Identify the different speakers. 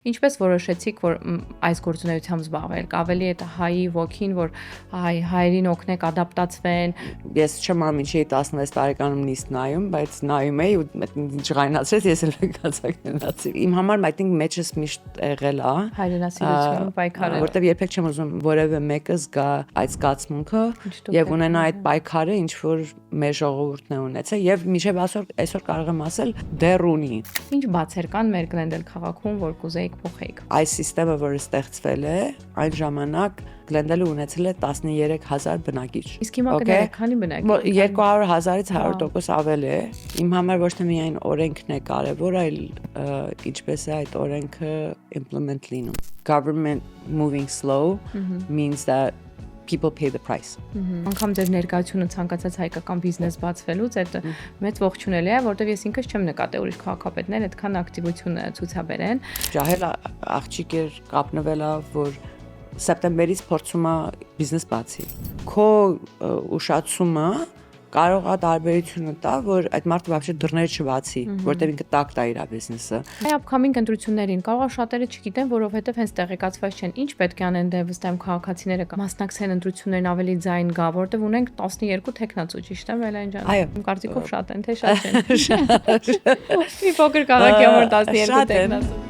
Speaker 1: Ինչպես որոշեցիք, որ այս գործունեությամբ զբաղվել, ավելի է հայի ոգին, որ հայերին օգնեք ադապտացվեն։
Speaker 2: Ես չեմ ամիջի 16 տարեկանում նիստ նայում, բայց նայում էի ու ջղայնացրեց, ես էլ գացակնացի։ Իմ համար այդինք մեջս միշտ եղել է
Speaker 1: Հայրենասիրություն պայքարը,
Speaker 2: որտեվ երբեք չեմ ուզում որևէ մեկը զգա այդ զգացմունքը եւ ունենա այդ պայքարը, ինչ որ մեր ժողովուրդն է ունեցել եւ միշտ այսօր կարող եմ ասել դեռ ունի։
Speaker 1: Ինչ բացեր կան մեր Գլենդել քաղաքում, որ կուզեիք փոխեիք։
Speaker 2: Այս համակարգը, որը ստեղծվել է, այն ժամանակ Գլենդելը ունեցել է 13,000 բնակիչ։
Speaker 1: Իսկ հիմա կներեք, քանի բնակիչ։
Speaker 2: 200,000-ից 100% ավել է։ Իմ համար ոչ թե միայն օրենքն է կարևոր, այլ ինչպես է այդ օրենքը implement լինում։ Government moving slow means that people pay the price։
Speaker 1: Անկամ ձեր ներկայությունը ցանկացած հայկական բիզնես բացվելուց այդ մեծ ողջունելի է, որտեվ ես ինքս չեմ նկատել ուրիշ քաղաքապետներ այդքան ակտիվություն ցուցաբերեն։
Speaker 2: Ջահել աղջիկ էր կապնվել, որ սեպտեմբերից փորձում է բիզնես բացի։ Քո ուշացումը կարող է տարբերությունը տա, որ այդ մարդը вообще դռները չբացի, որտեղ ինքը տակ տա իր բիզնեսը։
Speaker 1: Այ upcoming ընտրություններին կարող է շատերը չգիտեն, որովհետև հենց տեղեկացված չեն, ինչ պետք է անեն դե վստահ եմ քաղաքացիները մասնակցեն ընտրություններին ավելի ձայն գա, որտեղ ունենք 12 տեխնացու, ճիշտ է, Մելան ջան։
Speaker 2: Իմ
Speaker 1: կարծիքով շատ են, թե շատ չեն։ Մի փոքր քաղաքի համար 12 տեխնացու։